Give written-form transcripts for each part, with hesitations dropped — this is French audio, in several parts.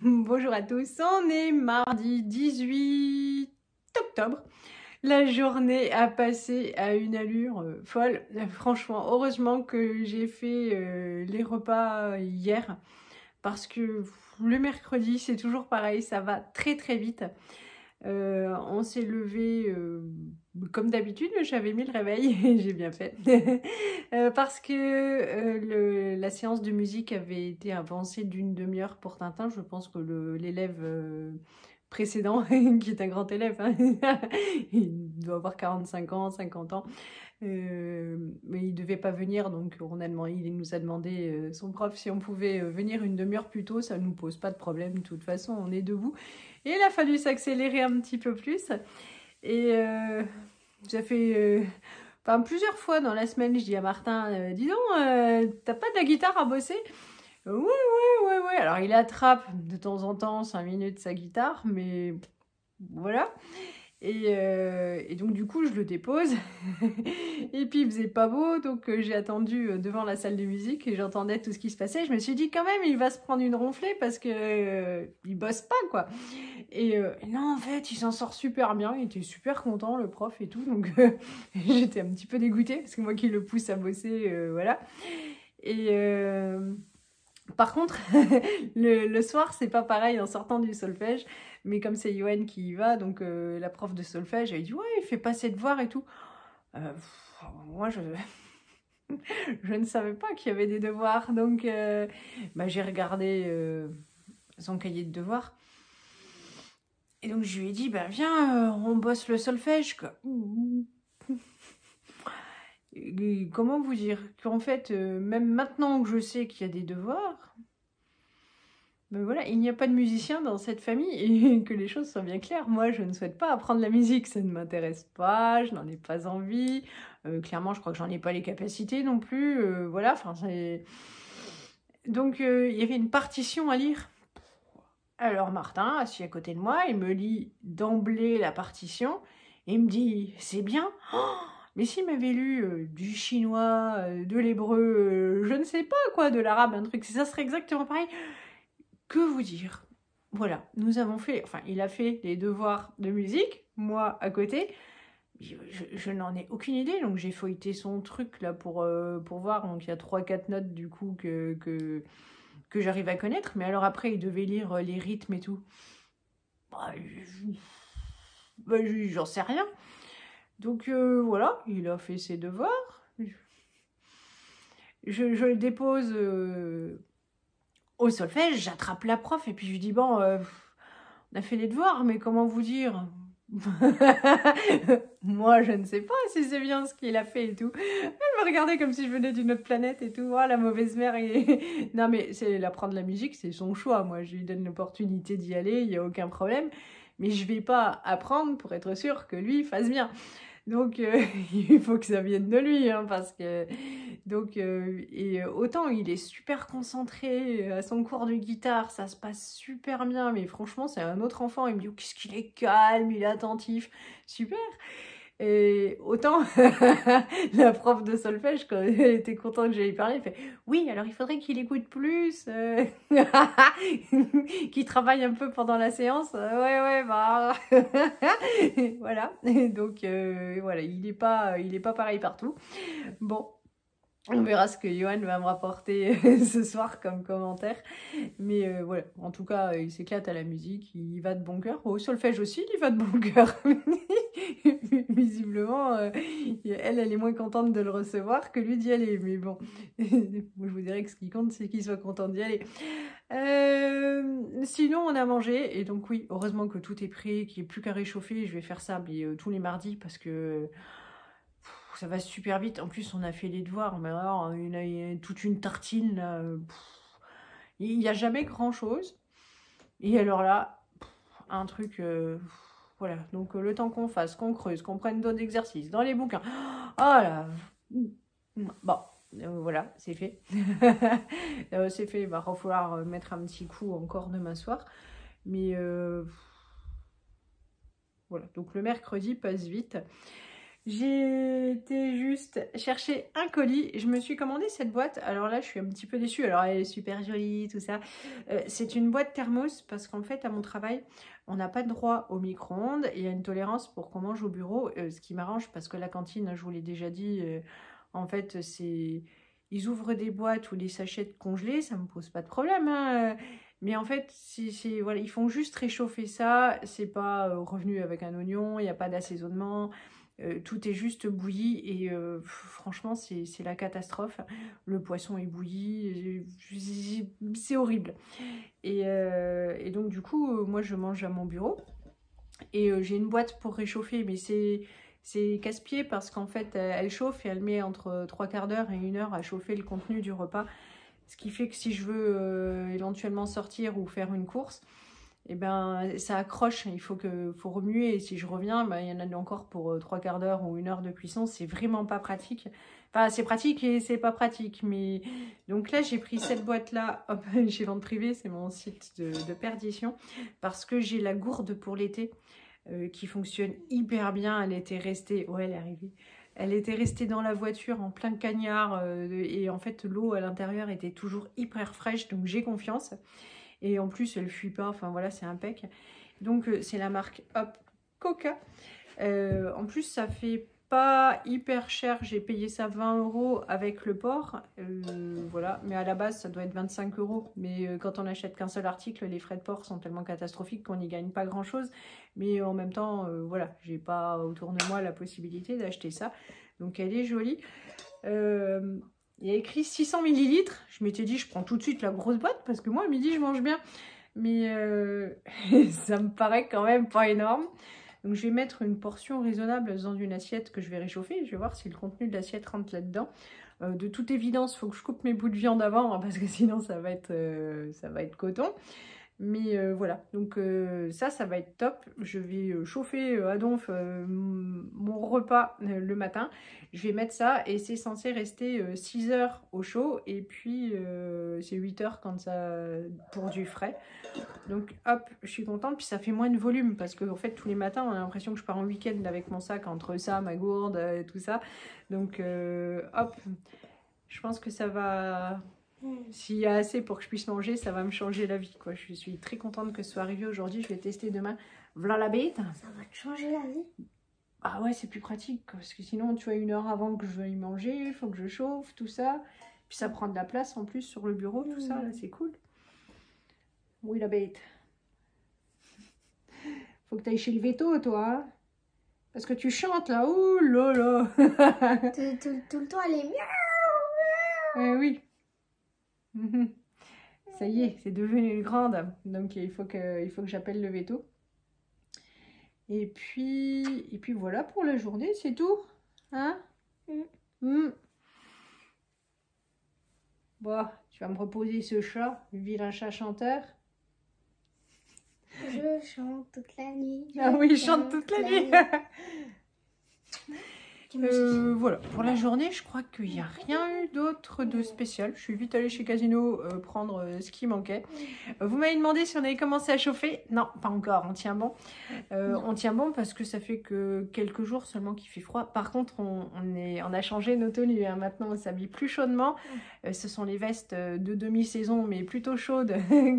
Bonjour à tous, on est mardi 18 octobre. La journée a passé à une allure folle. Franchement, heureusement que j'ai fait les repas hier parce que le mercredi, c'est toujours pareil, ça va très très vite. On s'est levé comme d'habitude, j'avais mis le réveil et j'ai bien fait. Parce que la séance de musique avait été avancée d'une demi-heure pour Tintin. Je pense que l'élève précédent, qui est un grand élève, hein, il doit avoir 45 ans, 50 ans, mais il devait pas venir, donc il nous a demandé, son prof, si on pouvait venir une demi-heure plus tôt. Ça nous pose pas de problème, de toute façon, on est debout. Et il a fallu s'accélérer un petit peu plus. Et ça fait plusieurs fois dans la semaine, je dis à Martin, dis donc, t'as pas de la guitare à bosser? Oui, oui, oui, oui. Alors il attrape de temps en temps 5 minutes sa guitare, mais voilà. Et donc du coup je le dépose et puis il faisait pas beau, donc j'ai attendu devant la salle de musique et j'entendais tout ce qui se passait. Je me suis dit quand même il va se prendre une ronflée parce que il bosse pas quoi. Et non, en fait il s'en sort super bien, il était super content le prof et tout, donc j'étais un petit peu dégoûtée parce que moi qui le pousse à bosser, voilà. Et par contre, le soir, c'est pas pareil en sortant du solfège, mais comme c'est Yoann qui y va, donc la prof de solfège, elle dit ouais, il fait pas ses devoirs et tout. Moi, je ne savais pas qu'il y avait des devoirs, donc j'ai regardé son cahier de devoirs. Et donc je lui ai dit, viens, on bosse le solfège, quoi. Et comment vous dire qu'en fait, même maintenant que je sais qu'il y a des devoirs, ben voilà, il n'y a pas de musicien dans cette famille et que les choses soient bien claires. Moi, je ne souhaite pas apprendre la musique, ça ne m'intéresse pas, je n'en ai pas envie. Clairement, je crois que j'en ai pas les capacités non plus. Voilà, enfin, c'est... Donc, il y avait une partition à lire. Alors, Martin, assis à côté de moi, il me lit d'emblée la partition et il me dit, c'est bien. Oh, mais s'il m'avait lu du chinois, de l'hébreu, je ne sais pas quoi, de l'arabe, un truc, ça serait exactement pareil. Que vous dire? Voilà, nous avons fait, enfin, il a fait les devoirs de musique, moi à côté. Je n'en ai aucune idée, donc j'ai feuilleté son truc là pour voir. Donc il y a 3-4 notes du coup que j'arrive à connaître. Mais alors après, il devait lire les rythmes et tout. J'en sais rien. Donc voilà, il a fait ses devoirs. Je le dépose au solfège, j'attrape la prof et puis je lui dis bon, on a fait les devoirs, mais comment vous dire? Moi, je ne sais pas si c'est bien ce qu'il a fait et tout. Elle me regardait comme si je venais d'une autre planète et tout. Oh, la mauvaise mère. Non, mais c'est apprendre la musique, c'est son choix. Moi, je lui donne l'opportunité d'y aller, il n'y a aucun problème. Mais je ne vais pas apprendre pour être sûre que lui fasse bien. Donc, il faut que ça vienne de lui, hein, parce que... Donc, autant il est super concentré à son cours de guitare, ça se passe super bien, mais franchement, c'est un autre enfant. Il me dit, oh, qu'est-ce qu'il est calme, il est attentif, super. Et autant la prof de solfège, quand elle était contente que j'allais parler, elle fait oui, alors il faudrait qu'il écoute plus, qu'il travaille un peu pendant la séance. Ouais, ouais, bah voilà. Et donc voilà, il est pas pareil partout. Bon. On verra ce que Johan va me rapporter ce soir comme commentaire. Mais voilà, en tout cas, il s'éclate à la musique, il va de bon cœur. Au solfège aussi, il va de bon cœur. Visiblement, elle est moins contente de le recevoir que lui d'y aller. Mais bon, moi, je vous dirais que ce qui compte, c'est qu'il soit content d'y aller. Sinon, on a mangé. Et donc oui, heureusement que tout est prêt, qu'il n'y ait plus qu'à réchauffer. Je vais faire ça tous les mardis parce que... ça va super vite. En plus, on a fait les devoirs, mais alors, il y a toute une tartine. Là, il n'y a jamais grand-chose. Et alors là, un truc... voilà. Donc, le temps qu'on fasse, qu'on creuse, qu'on prenne d'autres exercices dans les bouquins. Oh là. Bon, voilà, c'est fait. C'est fait. Il va falloir mettre un petit coup encore demain soir. Mais voilà. Donc, le mercredi passe vite. J'ai été juste chercher un colis. Je me suis commandé cette boîte. Alors là, je suis un petit peu déçue. Alors, elle est super jolie, tout ça. C'est une boîte thermos parce qu'en fait, à mon travail, on n'a pas de droit au micro-ondes. Et il y a une tolérance pour qu'on mange au bureau. Ce qui m'arrange parce que la cantine, je vous l'ai déjà dit, en fait, c'est... Ils ouvrent des boîtes ou des sachets congelés. Ça me pose pas de problème, hein. Mais en fait, voilà, ils font juste réchauffer ça. C'est pas revenu avec un oignon. Il n'y a pas d'assaisonnement. Tout est juste bouilli et franchement c'est la catastrophe. Le poisson est bouilli, c'est horrible. Et donc du coup moi je mange à mon bureau et j'ai une boîte pour réchauffer, mais c'est casse-pied parce qu'en fait elle chauffe et elle met entre 3/4 d'heure et 1 heure à chauffer le contenu du repas. Ce qui fait que si je veux éventuellement sortir ou faire une course, et ben ça accroche, il faut remuer, et si je reviens, ben, il y en a encore pour 3/4 d'heure ou 1 heure de cuisson, c'est vraiment pas pratique. Enfin c'est pratique et c'est pas pratique, mais donc là j'ai pris cette boîte là, hop, chez Vente Privée, c'est mon site de perdition, parce que j'ai la gourde pour l'été qui fonctionne hyper bien. Elle était restée, ouais elle est arrivée, elle était restée dans la voiture en plein cagnard et en fait l'eau à l'intérieur était toujours hyper fraîche, donc j'ai confiance. Et en plus, elle fuit pas. Enfin voilà, c'est impec. Donc c'est la marque Hop Coca. En plus, ça fait pas hyper cher. J'ai payé ça 20 € avec le port. Voilà. Mais à la base, ça doit être 25 €. Mais quand on n'achète qu'un seul article, les frais de port sont tellement catastrophiques qu'on n'y gagne pas grand chose. Mais en même temps, voilà, j'ai pas autour de moi la possibilité d'acheter ça. Donc elle est jolie. Il y a écrit 600 ml. Je m'étais dit, je prends tout de suite la grosse boîte parce que moi, à midi, je mange bien. Mais ça me paraît quand même pas énorme. Donc, je vais mettre une portion raisonnable dans une assiette que je vais réchauffer. Je vais voir si le contenu de l'assiette rentre là-dedans. De toute évidence, il faut que je coupe mes bouts de viande avant, hein, parce que sinon, ça va être coton. Mais voilà, donc ça va être top. Je vais chauffer à donf mon repas le matin. Je vais mettre ça et c'est censé rester 6 heures au chaud. Et puis c'est 8 heures quand ça pour du frais. Donc hop, je suis contente. Puis ça fait moins de volume parce que en fait tous les matins on a l'impression que je pars en week-end avec mon sac entre ça, ma gourde et tout ça. Donc hop, je pense que ça va... S'il y a assez pour que je puisse manger, ça va me changer la vie, quoi. Je suis très contente que ce soit arrivé aujourd'hui. Je vais tester demain. Voilà la bête. Ça va te changer la vie. Ah ouais, c'est plus pratique, parce que sinon, tu vois, 1 heure avant que je veuille manger, il faut que je chauffe, tout ça. Puis ça prend de la place en plus sur le bureau, tout ça, là, c'est cool. Oui, la bête. Faut que tu ailles chez le veto, toi, hein. Parce que tu chantes, là. Ouh là là. Tout le temps, elle est miaou. Eh oui. Ça y est, c'est devenu une grande. Donc il faut que j'appelle le veto. Et puis voilà pour la journée, c'est tout. Hein? Bon, tu vas me reposer ce chat, le vilain chat chanteur. Je chante toute la nuit. Ah oui, il chante toute la nuit. Voilà, pour la journée, je crois qu'il n'y a rien eu d'autre de spécial. Je suis vite allée chez Casino prendre ce qui manquait. Vous m'avez demandé si on avait commencé à chauffer. Non, pas encore, on tient bon. On tient bon parce que ça fait que quelques jours seulement qu'il fait froid. Par contre, on a changé nos tenues, hein. Maintenant, on s'habille plus chaudement. Ce sont les vestes de demi-saison, mais plutôt chaudes,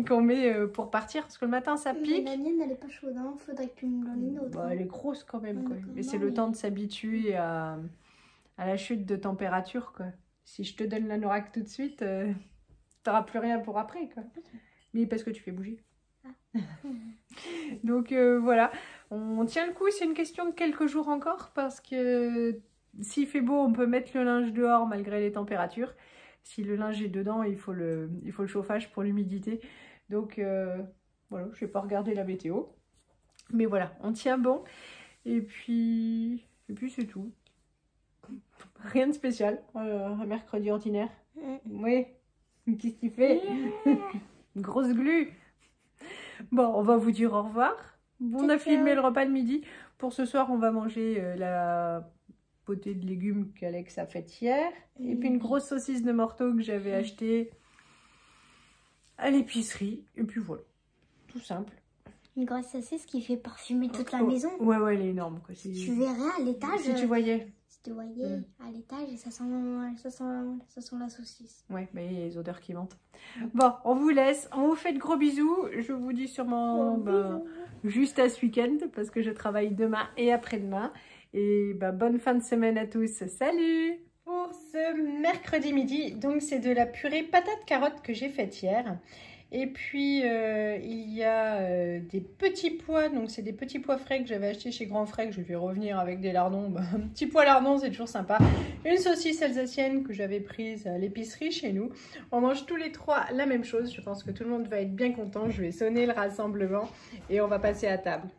qu'on met pour partir. Parce que le matin, ça pique. Mais la mienne, elle n'est pas chaude. Hein. Faudrait que tu me donnes une autre. Bah, elle est grosse quand même, quoi. Mais c'est Non, le temps de s'habituer à la chute de température, quoi. Si je te donne l'anorak tout de suite, t'auras plus rien pour après, quoi. Mais parce que tu fais bouger. Donc voilà, on tient le coup. C'est une question de quelques jours encore, parce que s'il fait beau, on peut mettre le linge dehors malgré les températures. Si le linge est dedans, il faut le chauffage pour l'humidité. Donc voilà, je vais pas regarder la météo. Mais voilà, on tient bon. Et puis c'est tout. Rien de spécial. Un mercredi ordinaire. Oui. Qu'est-ce que tu fais? Grosse glu. Bon, on va vous dire au revoir. On a filmé le repas de midi. Pour ce soir, on va manger la potée de légumes qu'Alex a faite hier. Et puis une grosse saucisse de morteau que j'avais achetée à l'épicerie. Et puis voilà. Tout simple. Une grosse saucisse qui fait parfumer toute la maison. Ouais, ouais, elle est énorme. Quoi. Tu verrais à l'étage. Si tu voyais. Si tu voyais à l'étage, ça sent la saucisse. Ouais, mais il y a les odeurs qui montent. Bon, on vous laisse. On vous fait de gros bisous. Je vous dis sûrement juste à ce week-end parce que je travaille demain et après-demain. Et bonne fin de semaine à tous. Salut! Pour ce mercredi midi, donc c'est de la purée patate-carotte que j'ai faite hier. Et puis, il y a des petits pois, donc c'est des petits pois frais que j'avais achetés chez Grand Frais, que je vais revenir avec des lardons. Un petit pois lardon, c'est toujours sympa. Une saucisse alsacienne que j'avais prise à l'épicerie chez nous. On mange tous les trois la même chose. Je pense que tout le monde va être bien content. Je vais sonner le rassemblement et on va passer à table.